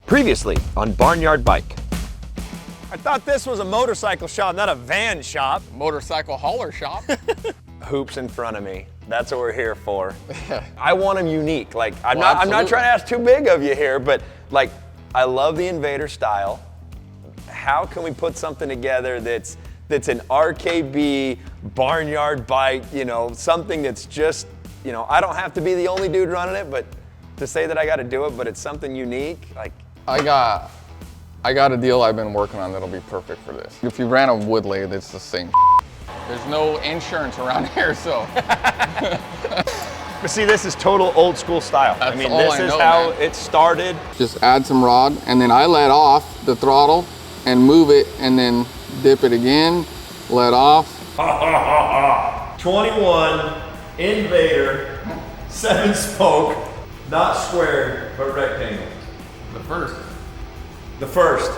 Previously on Barnyard Bike. I thought this was a motorcycle shop, not a van shop. Motorcycle hauler shop. Hoops in front of me. That's what we're here for. I want them unique. Like I'm Well, not trying to ask too big of you here, but like I love the Invader style. How can we put something together that's an RKB barnyard bike, you know, something that's just, you know, I don't have to be the only dude running it, but to say that I got to do it, but it's something unique, like. I got a deal I've been working on that'll be perfect for this. If you ran a wood lathe, it's the same. There's no insurance around here, so. But see, this is total old school style. That's I mean, all this I is know, how man. it started. Just add some rod, and then I let off the throttle and move it, and then dip it again, let off. 21 Invader, 7-spoke, not square, but rectangle. The first. The first.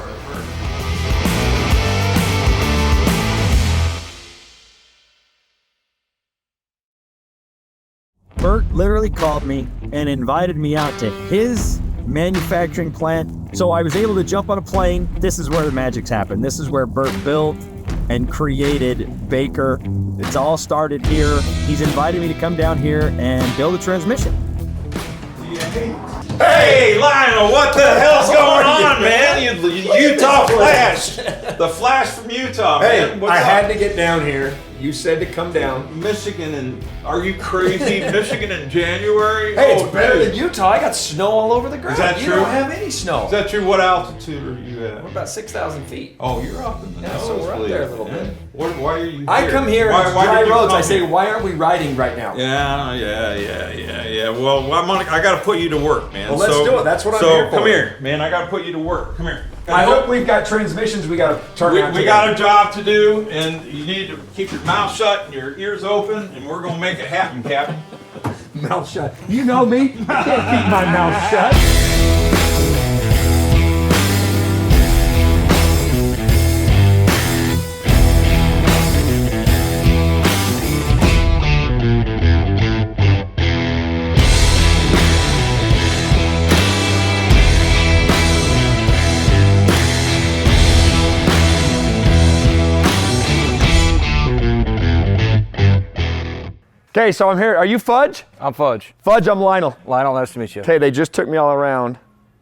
Bert literally called me and invited me out to his manufacturing plant. So I was able to jump on a plane. This is where the magic's happened. This is where Bert built and created Baker. It's all started here. He's invited me to come down here and build a transmission. Hey, Lionel, what the hell's going on, man? Utah Flash. The Flash from Utah, Hey, man. What's I up? had to get down here. You said to come down. Michigan, and are you crazy? Michigan in January? Hey, it's Oh, better dude. than Utah. I got snow all over the ground. that you true? don't have any snow. Is that true? What altitude are you at? We're about 6,000 feet. Oh, you're up in the Yeah, so we're up nosebleed, there a little man. bit. Why are you I come here, it's Why dry did you roads. come I say, here? why aren't we riding right now? Yeah. Well, I got to put you to work, man. Well, let's do it. That's what I'm so here for. come here, man. I got to put you to work. Come here. I hope we've got transmissions we got to turn out. We got a job to do, and you need to keep your mouth shut and your ears open, and we're gonna make it happen, Captain. mouth shut. You know me. I can't keep my mouth shut. Okay, so I'm here. Are you Fudge? I'm Fudge. Fudge, I'm Lionel. Lionel, nice to meet you. Okay, they just took me all around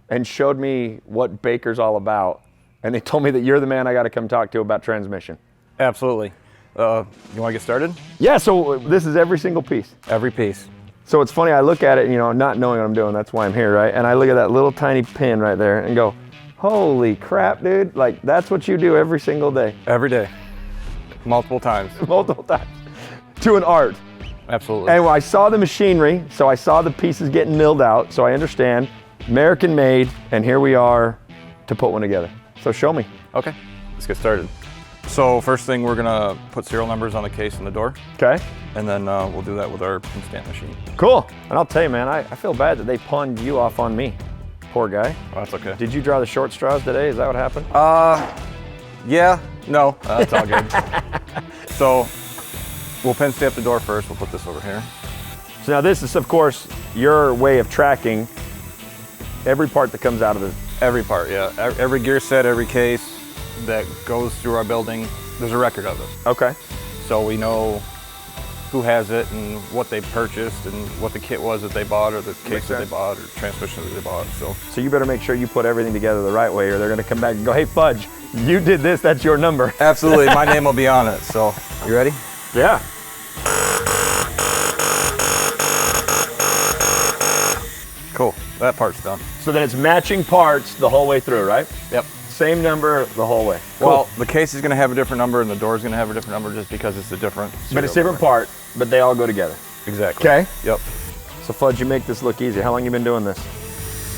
and showed me what Baker's all about. And they told me that you're the man I got to come talk to about transmission. Absolutely. You want to get started? Yeah, so this is every single piece. Every piece. So it's funny, I look at it, you know, not knowing what I'm doing, that's why I'm here, right? And I look at that little tiny pin right there and go, holy crap, dude. Like, that's what you do every single day. Every day. Multiple times. Multiple times. To an art. Absolutely. And when I saw the machinery, so I saw the pieces getting milled out, so I understand, American made, and here we are to put one together. So show me. Okay, let's get started. So first thing, we're gonna put serial numbers on the case and the door, Okay? and then we'll do that with our instant machine. Cool. And I'll tell you, man, I feel bad that they pawned you off on me. Poor guy. Oh, that's okay. Did you draw the short straws today? Is that what happened? Yeah, no, that's all good. So we'll pin stay up the door first. We'll put this over here. So now this is, of course, your way of tracking every part that comes out of the... Every part, yeah. Every gear set, every case that goes through our building, there's a record of it. Okay. So we know who has it and what they purchased and what the kit was that they bought, or the case that they sense. bought, or transmission that they bought. So you better make sure you put everything together the right way, or they're going to come back and go, hey, Fudge, you did this, that's your number. Absolutely, my name will be on it. So, you ready? Yeah. Cool, that part's done. So then it's matching parts the whole way through, right? Yep. Same number the whole way. Well, the case is gonna have a different number and the door's gonna have a different number just because it's a different But it's serial different part, but they all go together. number. Exactly. Okay. Yep. So Fudge, you make this look easy. How long you been doing this?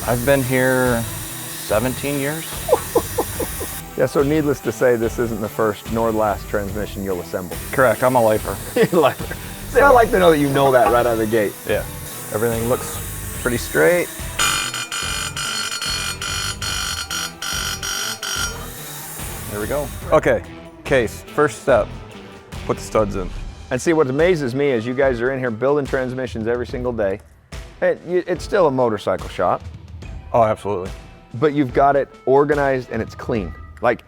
I've been here 17 years. Yeah, so needless to say, this isn't the first nor last transmission you'll assemble. Correct, I'm a lifer. See, I like to know that you know that right out of the gate. Yeah. Everything looks pretty straight. There we go. Okay, case, first step, put the studs in. And see, what amazes me is you guys are in here building transmissions every single day. It's still a motorcycle shop. Oh, absolutely. but you've got it organized and it's clean. Like,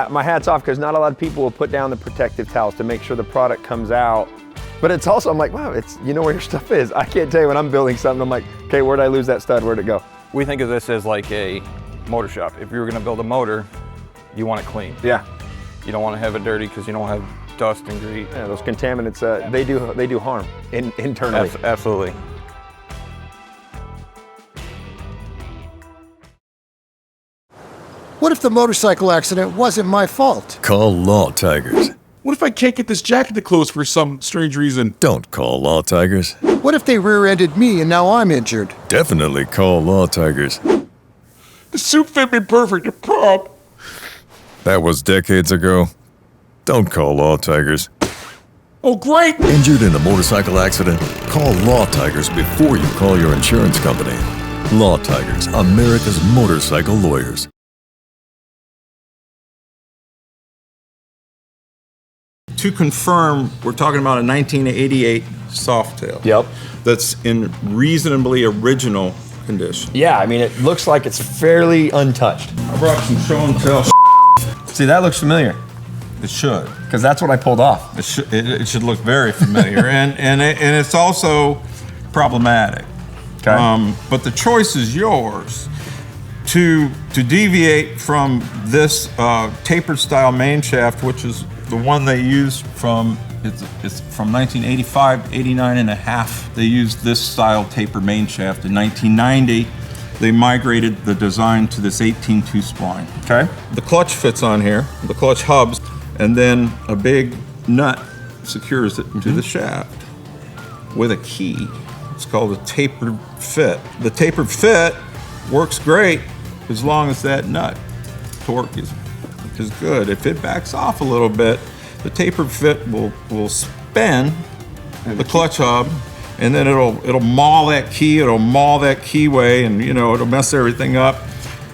my hat's off, because not a lot of people will put down the protective towels to make sure the product comes out. But it's also, I'm like, wow, you know where your stuff is. I can't tell you when I'm building something, I'm like, okay, where'd I lose that stud? Where'd it go? We think of this as like a motor shop. If you were gonna build a motor, you want it clean. Yeah. You don't want to have it dirty because you don't have dust and grease. Yeah, those contaminants, they do harm internally. Absolutely. What if the motorcycle accident wasn't my fault? Call Law Tigers. What if I can't get this jacket to close for some strange reason? Don't call Law Tigers. What if they rear-ended me and now I'm injured? Definitely call Law Tigers. The suit fit me perfect at prom. That was decades ago. Don't call Law Tigers. Oh, great! Injured in a motorcycle accident? Call Law Tigers before you call your insurance company. Law Tigers, America's motorcycle lawyers. To confirm, we're talking about a 1988 Softail. Yep. That's in reasonably original condition. Yeah, I mean, it looks like it's fairly untouched. I brought some show and tell. See, that looks familiar, It should. because that's what I pulled off. It should look very familiar, and it's also problematic. Okay. But the choice is yours. To deviate from this tapered style main shaft, which is the one they used it's from 1985, 89 and a half. They used this style taper main shaft. In 1990, they migrated the design to this 18-2 spline. Okay. The clutch fits on here, the clutch hubs, and then a big nut secures it to the shaft with a key. It's called a tapered fit. The tapered fit works great as long as that nut torque is good. If it backs off a little bit, the tapered fit will spin the clutch hub, and then it'll maul that keyway, and it'll mess everything up.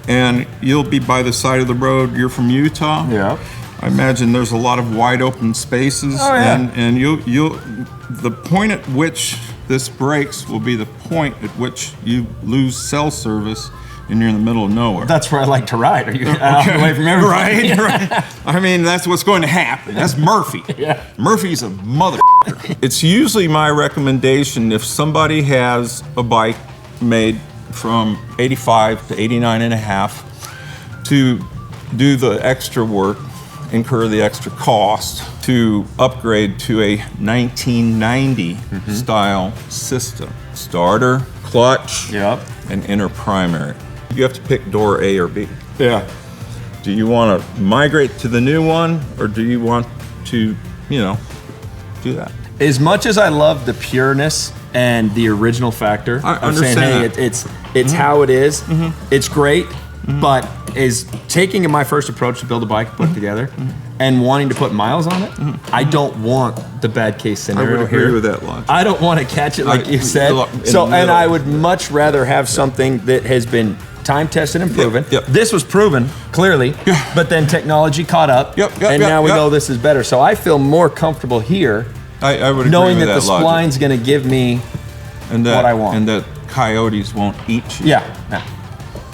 And you'll be by the side of the road. You're from Utah. Yeah. I imagine there's a lot of wide open spaces, and the point at which this breaks will be the point at which you lose cell service and you're in the middle of nowhere. That's where I like to ride. Are you away from everybody? Right. I mean, that's what's going to happen. That's Murphy. Yeah. Murphy's a mother. It's usually my recommendation, if somebody has a bike made from 85 to 89 and a half, to do the extra work, incur the extra cost to upgrade to a 1990 style system. Starter, clutch, and inner primary. You have to pick door A or B. Yeah. Do you want to migrate to the new one, or do you want to, do that? As much as I love the pureness and the original factor, I I'm saying, understand hey, it's how it is. It's great, but is taking my first approach to build a bike, put it together, and wanting to put miles on it, I don't want the bad case scenario I would agree here. with that logic. I don't want to catch it like you said. And I would much rather have something that has been time tested and proven. This was proven clearly, but then technology caught up, and now we know this is better. So I feel more comfortable here, I would agree knowing with that the logic. spline's going to give me and what I want. and that coyotes won't eat you. Yeah.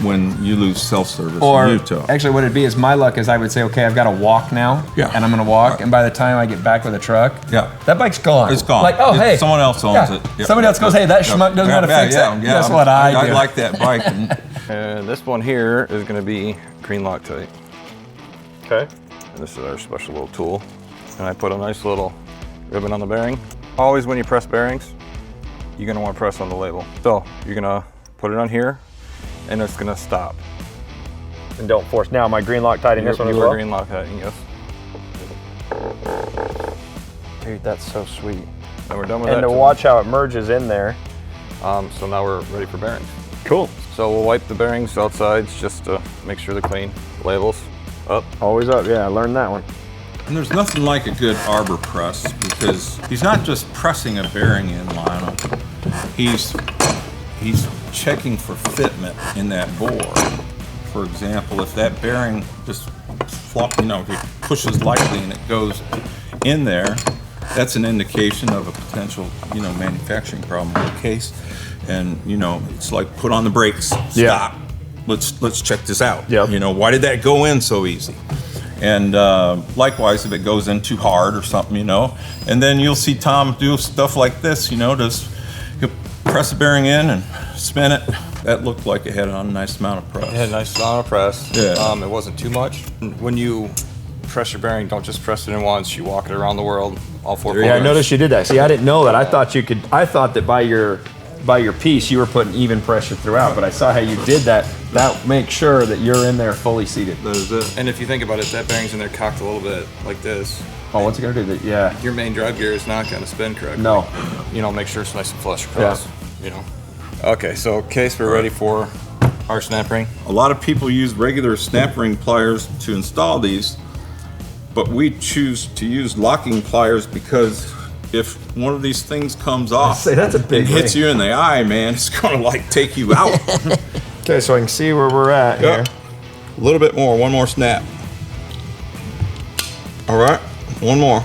When you lose cell service Or in Utah. actually, what it'd be is my luck is I would say, okay, I've got to walk now, and I'm going to walk, and by the time I get back with a truck, that bike's gone. It's gone. Like, oh, hey, someone else owns it. Yep. Somebody else goes, hey, that schmuck doesn't know how to fix it. Guess what I do? I like that bike. And this one here is going to be green Loctite. Okay. And this is our special little tool. And I put a nice little ribbon on the bearing. Always when you press bearings, you're going to want to press on the label. So you're going to put it on here, and it's going to stop. And don't force. Now, my green Loctite in this one as You well? are green Loctite, yes. Dude, that's so sweet. And we're done with that. And to watch how it merges in there. So now we're ready for bearings. Cool. So we'll wipe the bearings outsides just to make sure they're clean. Labels up. Always up, yeah, I learned that one. And there's nothing like a good arbor press, because he's not just pressing a bearing in, Lionel. He's checking for fitment in that bore. For example, if that bearing just if it pushes lightly and it goes in there, that's an indication of a potential, manufacturing problem in the case. And, it's like put on the brakes, stop. let's check this out. Yep. You know, why did that go in so easy? And likewise, if it goes in too hard or something, you know, and then you'll see Tom do stuff like this, you know, he'll press a bearing in and spin it. That looked like it had a nice amount of press. It had a nice amount of press. Yeah. It wasn't too much. When you press your bearing, don't just press it in once. You walk it around the world, all four corners. Yeah, I noticed you did that. See, I didn't know that. I thought that by your piece you were putting even pressure throughout, but I saw how you did that. That makes sure that you're in there fully seated. That is it. And if you think about it, that bearing's in there cocked a little bit like this. Oh, what's it gonna do? That? Yeah. Your main drive gear is not gonna spin correctly. No. You know, make sure it's nice and flush across. You know. Okay, so case, we're ready for our snap ring. A lot of people use regular snap ring pliers to install these, but we choose to use locking pliers because if one of these things comes off Say, that's a big and hits ring. you in the eye, man, it's gonna like take you out. Okay, so I can see where we're at Yep. here. A little bit more, one more snap. All right, one more.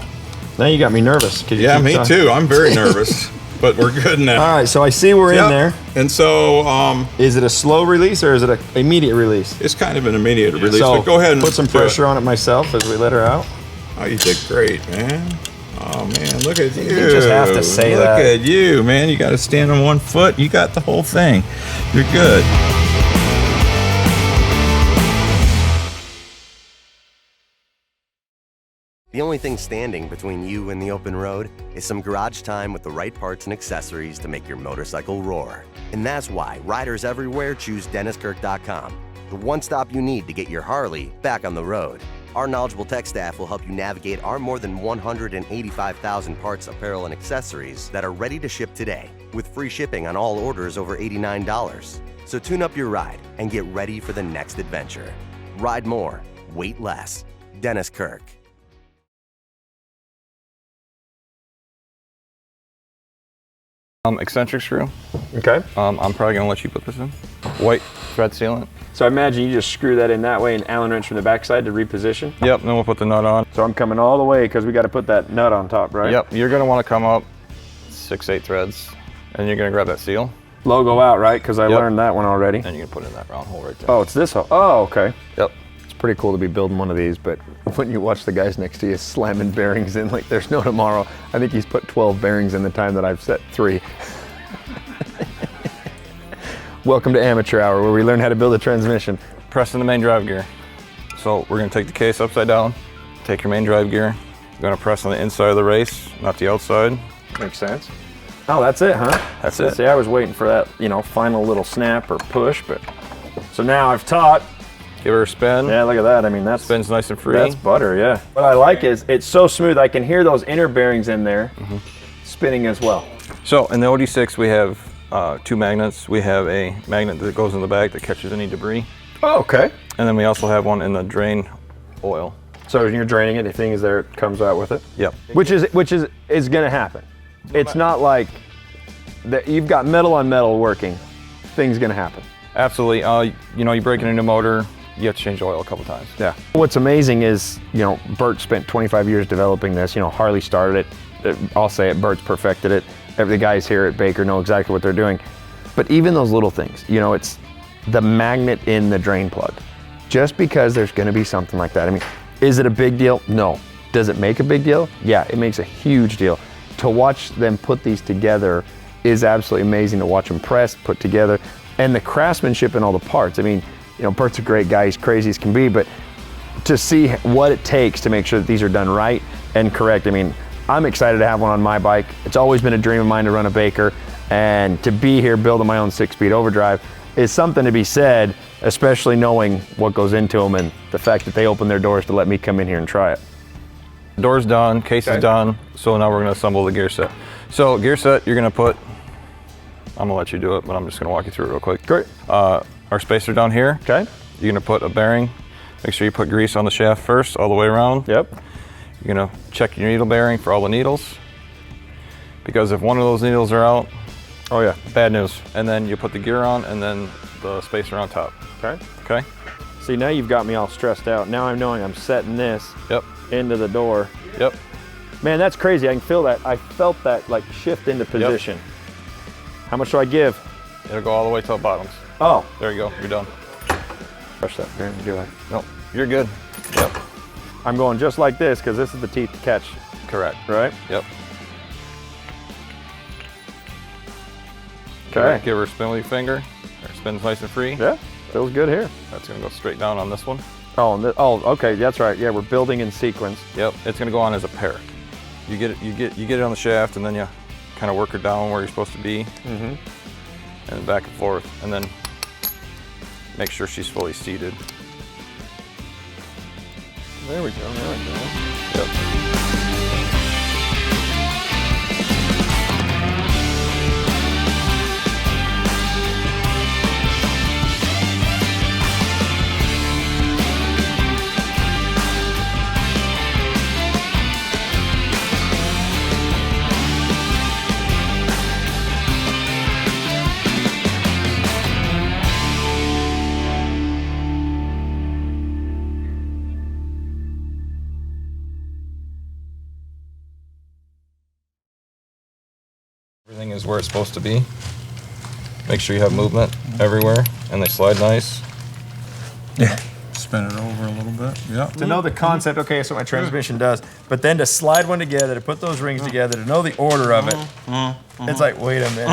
Now you got me nervous. Yeah, me too. I'm very nervous, but we're good now. All right, so I see we're in Yep. there. And so Is it a slow release or is it an immediate release? it's kind of an immediate release, So but go ahead and put some do it. pressure on it myself as we let her out. Oh, you did great, man. Oh man, look at you. You just have to say look that. at you, man. You got to stand on one foot. You got the whole thing. You're good. The only thing standing between you and the open road is some garage time with the right parts and accessories to make your motorcycle roar. And that's why riders everywhere choose DennisKirk.com, the one stop you need to get your Harley back on the road. Our knowledgeable tech staff will help you navigate our more than 185,000 parts, apparel, and accessories that are ready to ship today, with free shipping on all orders over $89. So tune up your ride and get ready for the next adventure. Ride more, wait less. Dennis Kirk. Eccentric screw. Okay. I'm probably gonna let you put this in. White thread sealant. So I imagine you just screw that in that way and Allen wrench from the backside to reposition. Yep, then we'll put the nut on. So I'm coming all the way because we got to put that nut on top, right? Yep, you're gonna wanna come up 6-8 threads, and you're gonna grab that seal, Logo out, right? Because I Yep. learned that one already. and you're gonna put it in that round hole right there. Oh, it's this hole. Oh, okay. Yep. It's pretty cool to be building one of these, but when you watch the guys next to you slamming bearings in like there's no tomorrow, I think he's put 12 bearings in the time that I've set 3. Welcome to Amateur Hour, where we learn how to build a transmission. Pressing the main drive gear. So we're gonna take the case upside down, take your main drive gear, you're gonna press on the inside of the race, not the outside. Makes sense. Oh, that's it, huh? That's it. See, I was waiting for that, final little snap or push, but so now I've taught. Give her a spin. Yeah, look at that. I mean, that's Spins nice and free. That's butter, yeah. What I like is it's so smooth. I can hear those inner bearings in there spinning as well. So in the OD6 we have 2 magnets. We have a magnet that goes in the back that catches any debris. Oh, okay. And then we also have one in the drain oil. So when you're draining it, the thing is there, it comes out with it. Yep. Which is gonna happen. It's not like that you've got metal on metal working. Things gonna happen. Absolutely. You break in a new motor, you have to change the oil a couple times. Yeah. What's amazing is, Bert spent 25 years developing this. Harley started it. I'll say it, Bert's perfected it. Every guys here at Baker know exactly what they're doing. But even those little things, it's the magnet in the drain plug. Just because there's gonna be something like that. I mean, is it a big deal? No. Does it make a big deal? Yeah, it makes a huge deal. To watch them put these together is absolutely amazing, to watch them press, put together, and the craftsmanship in all the parts. I mean, Bert's a great guy, he's crazy as can be, but to see what it takes to make sure that these are done right and correct. I mean, I'm excited to have one on my bike. It's always been a dream of mine to run a Baker, and to be here building my own 6-speed overdrive is something to be said, especially knowing what goes into them and the fact that they open their doors to let me come in here and try it. Door's done, case is done, so now we're gonna assemble the gear set. So gear set, you're gonna put, I'm gonna let you do it, but I'm just gonna walk you through it real quick. Great. Our spacer down here. Okay. You're gonna put a bearing. Make sure you put grease on the shaft first, all the way around. Yep. You're gonna check your needle bearing for all the needles, because if one of those needles are out, oh yeah, bad news. And then you put the gear on, and then the spacer on top. Okay. Okay. See, now you've got me all stressed out. Now I'm knowing I'm setting this Yep. into the door. Yep. Man, that's crazy. I can feel that. I felt that like shift into position. How much do I give? It'll go all the way to the bottoms. Oh. There you go. You're done. Push that bearing, do I? Nope, you're good. Yep. I'm going just like this because this is the teeth to catch. Correct. Right? Yep. Okay. Give her a spin with your finger. Or spins nice and free. Yeah, feels good here. That's gonna go straight down on this one. Oh, and okay, that's right. Yeah, we're building in sequence. Yep, it's gonna go on as a pair. You get it on the shaft, and then you kind of work her down where you're supposed to be, and back and forth, and then make sure she's fully seated. There we go. There we go. Yep. Everything is where it's supposed to be. Make sure you have movement everywhere, and they slide nice. Yeah. Spin it over a little bit. Yeah. To know the concept, okay, that's what my transmission does. But then to slide one together, to put those rings together, to know the order of it, it's like, wait a minute.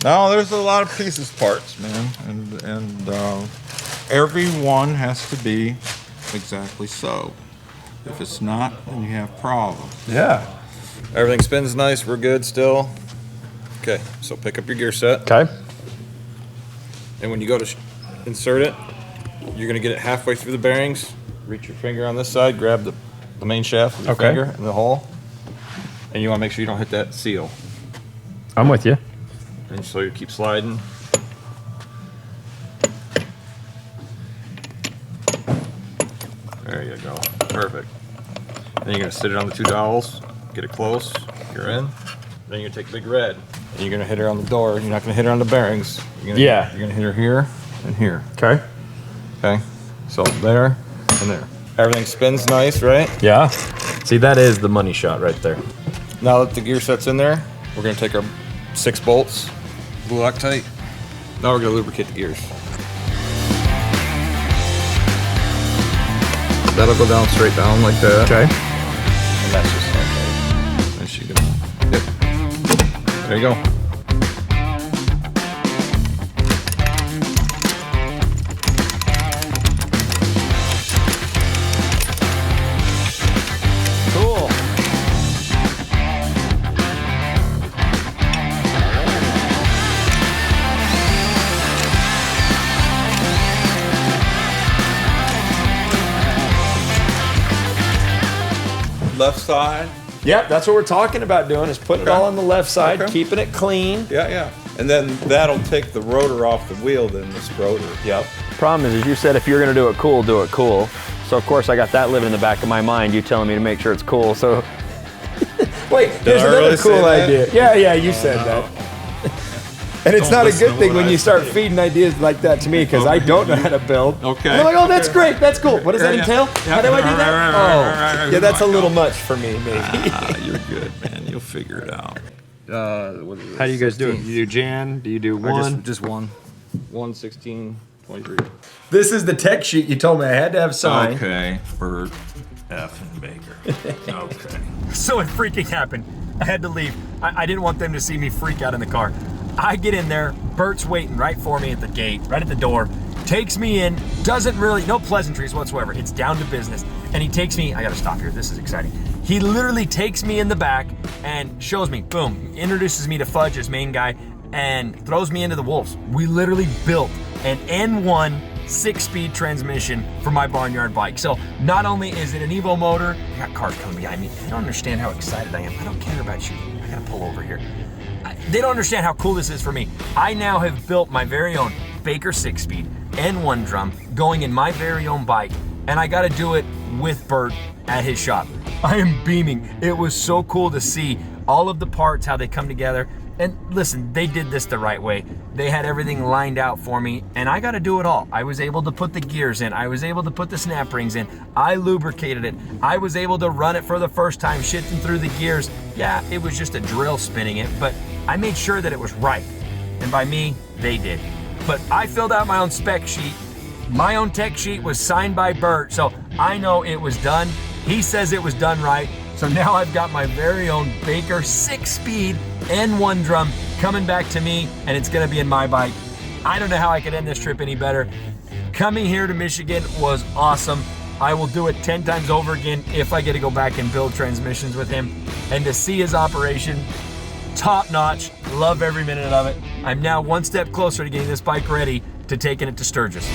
No, there's a lot of pieces, parts, man, and every one has to be exactly so. If it's not, then you have problems. Yeah. Everything spins nice, we're good still. Okay, so pick up your gear set. Okay. And when you go to insert it, you're gonna get it halfway through the bearings, reach your finger on this side, grab the main shaft with your finger in the hole, and you wanna make sure you don't hit that seal. I'm with you. And so you keep sliding. There you go, perfect. Then you're gonna sit it on the two dowels, get it close, you're in. Then you're gonna take a big red, and you're gonna hit her on the door. You're not gonna hit her on the bearings. You're gonna hit her here and here. Okay. Okay, so there and there. Everything spins nice, right? Yeah. See, that is the money shot right there. Now that the gear set's in there, we're gonna take our 6 bolts, glue lock tight. Now we're gonna lubricate the gears. That'll go down straight down like that. Okay. And that's just okay. There she goes. Yep. There you go. Cool. Left side. Yep, that's what we're talking about doing, is putting it all on the left side, Okay. keeping it clean. Yeah, yeah. And then that'll take the rotor off the wheel, then this rotor. Yep. Problem is you said if you're gonna do it cool, do it cool. So of course I got that living in the back of my mind, you telling me to make sure it's cool, so. Wait, here's I another really cool say that? idea. Yeah, you said that. And it's Don't not a listen good to thing what when I you start say. feeding ideas like that to me, because I don't know how to build. Okay. And I'm like, oh, that's great, that's cool. What does that Yeah, entail? yeah. How do I do that? Right. Oh, yeah, that's a little much for me, maybe. You're good, man. You'll figure it out. How do you guys do it? You do Jan? Do you do one? Just one. 1, 16, 23. This is the tech sheet you told me I had to have signed. Okay, Bert F. and Baker. Okay. So it freaking happened. I had to leave. I didn't want them to see me freak out in the car. I get in there, Bert's waiting right for me at the gate, right at the door, takes me in, no pleasantries whatsoever. It's down to business. And he takes me, I gotta stop here, this is exciting. He literally takes me in the back and shows me, boom, introduces me to Fudge, his main guy, and throws me into the wolves. We literally built an N1 6-speed transmission for my Barnyard bike. So not only is it an Evo motor, I got cars coming behind me. They don't understand how excited I am. I don't care about you. I gotta pull over here. They don't understand how cool this is for me. I now have built my very own Baker 6-speed N1 drum going in my very own bike, and I gotta do it with Bert at his shop. I am beaming. It was so cool to see all of the parts, how they come together. And listen, they did this the right way. They had everything lined out for me, and I gotta do it all. I was able to put the gears in. I was able to put the snap rings in. I lubricated it. I was able to run it for the first time, shifting through the gears. Yeah, it was just a drill spinning it, but I made sure that it was right. And by me, they did. But I filled out my own spec sheet, My own tech sheet was signed by Bert, so I know it was done. He says it was done right. So now I've got my very own Baker 6-speed N1 drum coming back to me, and it's gonna be in my bike. I don't know how I could end this trip any better. Coming here to Michigan was awesome. I will do it 10 times over again if I get to go back and build transmissions with him. And to see his operation, top notch, love every minute of it. I'm now one step closer to getting this bike ready to taking it to Sturgis.